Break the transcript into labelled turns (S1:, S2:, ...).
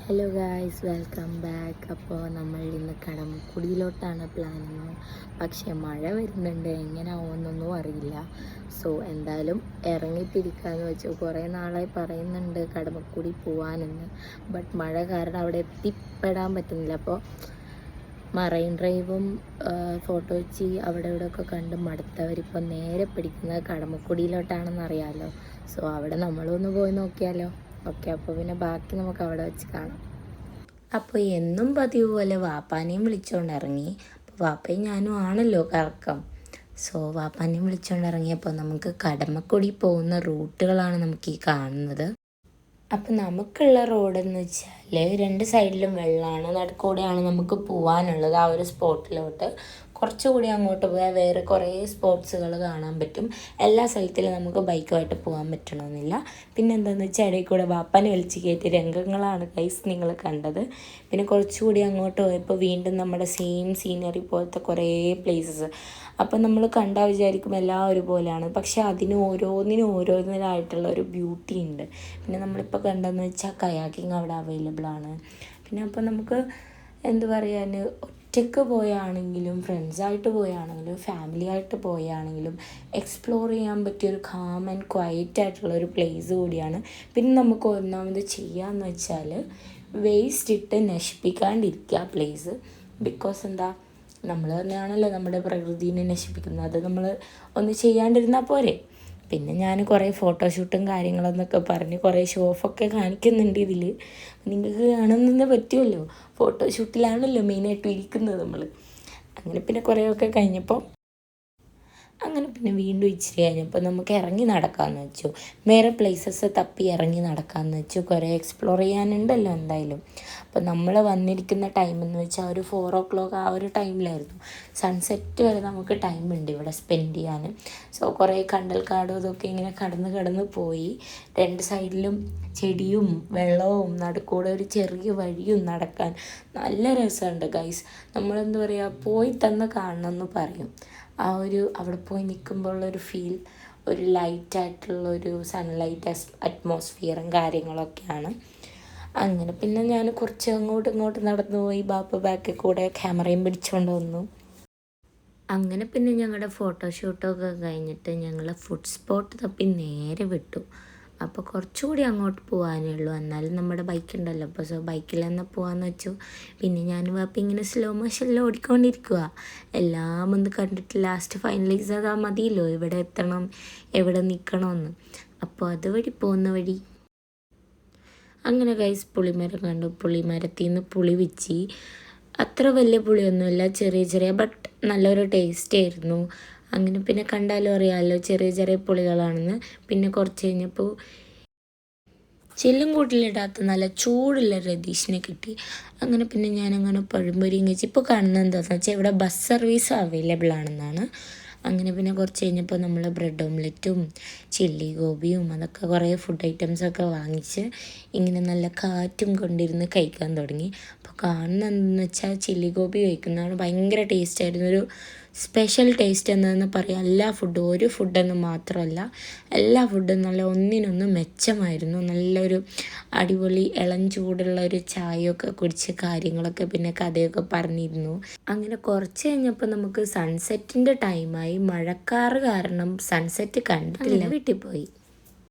S1: Hello guys, welcome back. അപ്പോൾ നമ്മൾ ഇന്ന് കടമക്കുടിയിലോട്ടാണ് പ്ലാനിങ്. പക്ഷേ മഴ വരുന്നുണ്ട്, എങ്ങനെ ആവുമെന്നൊന്നും അറിയില്ല. സോ എന്തായാലും ഇറങ്ങിത്തിരിക്കാമെന്ന് വെച്ചു. കുറേ നാളായി പറയുന്നുണ്ട് കടമക്കുടി പോകാനെന്ന്. ബട്ട് മഴ കാരണം അവിടെ എത്തിപ്പെടാൻ പറ്റുന്നില്ല. അപ്പോൾ മറൈൻ ഡ്രൈവും ഫോട്ടോ കൊച്ചി അവിടെ ഇവിടെയൊക്കെ കണ്ട് മടുത്തവരിപ്പോൾ നേരെ പിടിക്കുന്നത് കടമക്കുടിയിലോട്ടാണെന്ന് അറിയാമല്ലോ. സോ അവിടെ നമ്മളൊന്ന് പോയി നോക്കിയാലോ. ഓക്കെ, അപ്പോൾ പിന്നെ ബാക്കി നമുക്ക് അവിടെ വെച്ച് കാണാം. അപ്പോൾ എന്നും പതിവ് പോലെ വാപ്പാനെയും വിളിച്ചുകൊണ്ട് ഇറങ്ങി. അപ്പോൾ വാപ്പയും ഞാനും ആണല്ലോ കറക്കം. സോ വാപ്പാനെയും വിളിച്ചുകൊണ്ട് ഇറങ്ങിയപ്പോൾ നമുക്ക് കടമക്കുടി പോകുന്ന റൂട്ടുകളാണ് നമുക്ക് ഈ കാണുന്നത്. അപ്പം നമുക്കുള്ള റോഡെന്ന് വെച്ചാൽ രണ്ട് സൈഡിലും വെള്ളമാണ്, നടുക്കൂടെയാണ് നമുക്ക് പോകാനുള്ളത്. ആ ഒരു സ്പോട്ടിലോട്ട് കുറച്ചുകൂടി അങ്ങോട്ട് പോയാൽ വേറെ കുറേ സ്പോട്സുകൾ കാണാൻ പറ്റും. എല്ലാ സ്ഥലത്തിലും നമുക്ക് ബൈക്കുമായിട്ട് പോകാൻ പറ്റണമെന്നില്ല. പിന്നെ എന്താണെന്ന് വെച്ചാൽ ഇടയിൽ കൂടെ വാപ്പാനെ വലിച്ച് കയറ്റിയ രംഗങ്ങളാണ് ഗൈസ് നിങ്ങൾ കണ്ടത്. പിന്നെ കുറച്ചുകൂടി അങ്ങോട്ട് പോയപ്പോൾ വീണ്ടും നമ്മുടെ സെയിം സീനറി പോലത്തെ കുറേ പ്ലേസസ്. അപ്പം നമ്മൾ കണ്ടാൽ വിചാരിക്കും എല്ലാം ഒരുപോലെയാണ്, പക്ഷെ അതിന് ഓരോന്നിനായിട്ടുള്ള ഒരു ബ്യൂട്ടി ഉണ്ട്. പിന്നെ നമ്മളിപ്പോൾ കണ്ടതെന്ന് വെച്ചാൽ കയാക്കിങ് അവിടെ അവൈലബിൾ ആണ്. പിന്നെ അപ്പോൾ നമുക്ക് എന്ത് പറയാൻ, ഒറ്റയ്ക്ക് പോയാണെങ്കിലും ഫ്രണ്ട്സായിട്ട് പോയാണെങ്കിലും ഫാമിലി ആയിട്ട് പോയാണെങ്കിലും എക്സ്പ്ലോർ ചെയ്യാൻ പറ്റിയൊരു കാം ആൻഡ് ക്വയറ്റ് ആയിട്ടുള്ളൊരു പ്ലേസ് കൂടിയാണ്. പിന്നെ നമുക്ക് ഒന്നാമത് ചെയ്യാമെന്ന് വെച്ചാൽ വേസ്റ്റ് ഇട്ട് നശിപ്പിക്കാണ്ടിരിക്കുക പ്ലേസ്. ബിക്കോസ് എന്താ, നമ്മൾ തന്നെയാണല്ലോ നമ്മുടെ പ്രകൃതിനെ നശിപ്പിക്കുന്നത്. അത് നമ്മൾ ഒന്ന് ചെയ്യാണ്ടിരുന്നാൽ പോരെ. പിന്നെ ഞാൻ കുറേ ഫോട്ടോഷൂട്ടും കാര്യങ്ങളെന്നൊക്കെ പറഞ്ഞ് കുറേ ഷോ ഓഫൊക്കെ കാണിക്കുന്നുണ്ട് ഇതിൽ. നിങ്ങൾക്ക് കാണുന്നതിന് പറ്റുമല്ലോ, ഫോട്ടോഷൂട്ടിലാണല്ലോ മെയിനായിട്ട് ഇരിക്കുന്നത് നമ്മൾ. അങ്ങനെ പിന്നെ കുറേയൊക്കെ കഴിഞ്ഞപ്പോൾ പിന്നെ വീണ്ടും ഇച്ചിരി കഴിഞ്ഞപ്പോൾ നമുക്ക് ഇറങ്ങി നടക്കാമെന്ന് വെച്ചു. വേറെ പ്ലേസസ് തപ്പി ഇറങ്ങി നടക്കാമെന്ന് വെച്ചു. കുറേ എക്സ്പ്ലോർ ചെയ്യാനുണ്ടല്ലോ എന്തായാലും. അപ്പോൾ നമ്മൾ വന്നിരിക്കുന്ന ടൈം എന്ന് വെച്ചാൽ ഒരു 4 o'clock ആ ഒരു ടൈമിലായിരുന്നു. സൺസെറ്റ് വരെ നമുക്ക് ടൈമുണ്ട് ഇവിടെ സ്പെൻഡ് ചെയ്യാൻ. സോ കുറേ കണ്ടൽക്കാടും ഇതൊക്കെ ഇങ്ങനെ കടന്ന് പോയി. രണ്ട് സൈഡിലും ചെടിയും വെള്ളവും നടുക്കൂടെ ഒരു ചെറിയ വഴിയും നടക്കാൻ നല്ല രസമുണ്ട് ഗൈസ്. നമ്മളെന്താ പറയുക, പോയി തന്നെ കാണണമെന്ന് പറയും. ആ ഒരു അവിടെ പോയി നിൽക്കുമ്പോഴുള്ളൊരു ഫീൽ, ഒരു ലൈറ്റായിട്ടുള്ളൊരു സൺലൈറ്റ് അറ്റ്മോസ്ഫിയറും കാര്യങ്ങളൊക്കെയാണ്. അങ്ങനെ പിന്നെ ഞാൻ കുറച്ച് അങ്ങോട്ട് നടന്നു പോയി. ബാപ്പ ബാക്കിൽ കൂടെ ക്യാമറയും പിടിച്ചുകൊണ്ട് വന്നു. അങ്ങനെ പിന്നെ ഞങ്ങളുടെ ഫോട്ടോഷൂട്ടൊക്കെ കഴിഞ്ഞിട്ട് ഞങ്ങൾ ഫുഡ് സ്പോട്ട് തപ്പി നേരെ വിട്ടു. അപ്പോൾ കുറച്ചുകൂടി അങ്ങോട്ട് പോകാനേ ഉള്ളൂ, എന്നാലും നമ്മുടെ ബൈക്ക് ഉണ്ടല്ലോ. അപ്പോൾ സോ ബൈക്കിൽ തന്നെ പോകാമെന്ന് വെച്ചു. പിന്നെ ഞാൻ വാപ്പി ഇങ്ങനെ സ്ലോ മോഷനിൽ ഓടിക്കൊണ്ടിരിക്കുക. എല്ലാം ഒന്ന് കണ്ടിട്ട് ലാസ്റ്റ് ഫൈനലൈസ് ചെയ്താൽ മതിയല്ലോ എവിടെ എത്തണം എവിടെ നിൽക്കണമെന്ന്. അപ്പോൾ അതുവഴി പോകുന്ന വഴി അങ്ങനെ ഗൈസ് പുളിമരം കണ്ടു. പുളിമരത്തിൽ നിന്ന് പുളി പിച്ചി. അത്ര വലിയ പുളിയൊന്നുമില്ല, ചെറിയ ബട്ട് നല്ലൊരു ടേസ്റ്റ് ആയിരുന്നു. അങ്ങനെ പിന്നെ കണ്ടാലും അറിയാമല്ലോ ചെറിയ പുളികളാണെന്ന്. പിന്നെ കുറച്ച് കഴിഞ്ഞപ്പോൾ ചില്ലും കൂട്ടിലിടാത്ത നല്ല ചൂടുള്ള രതീഷിനെ കിട്ടി. അങ്ങനെ പിന്നെ ഞാനങ്ങനെ പഴംപൊരിയും കഴിച്ച്. ഇപ്പോൾ കാണുന്നത് എന്താണെന്ന് വെച്ചാൽ ഇവിടെ ബസ് സർവീസ് അവൈലബിൾ ആണെന്നാണ്. അങ്ങനെ പിന്നെ കുറച്ച് കഴിഞ്ഞപ്പോൾ നമ്മൾ ബ്രെഡ് ഓംലെറ്റും ചില്ലി ഗോപിയും അതൊക്കെ കുറേ ഫുഡ് ഐറ്റംസൊക്കെ വാങ്ങിച്ച് ഇങ്ങനെ നല്ല കാറ്റും കൊണ്ടിരുന്ന് കഴിക്കാൻ തുടങ്ങി. അപ്പോൾ കാണുന്നതെന്ന് വെച്ചാൽ ചില്ലി ഗോപി കഴിക്കുന്നതാണ് ഭയങ്കര ടേസ്റ്റായിരുന്നു. ഒരു സ്പെഷ്യൽ ടേസ്റ്റ് എന്നതെന്ന് പറയാം. എല്ലാ ഫുഡും, ഒരു ഫുഡെന്ന് മാത്രമല്ല, എല്ലാ ഫുഡും നല്ല ഒന്നിനൊന്ന് മെച്ചമായിരുന്നു. നല്ലൊരു അടിപൊളി ഇളം ചൂടുള്ള ഒരു ചായയൊക്കെ കുടിച്ച് കാര്യങ്ങളൊക്കെ പിന്നെ കഥയൊക്കെ പറഞ്ഞിരുന്നു. അങ്ങനെ കുറച്ച് കഴിഞ്ഞപ്പോൾ നമുക്ക് സൺസെറ്റിൻ്റെ ടൈമായി. മഴക്കാറ് കാരണം സൺസെറ്റ് കണ്ടിട്ടില്ല, വീട്ടിൽ പോയി.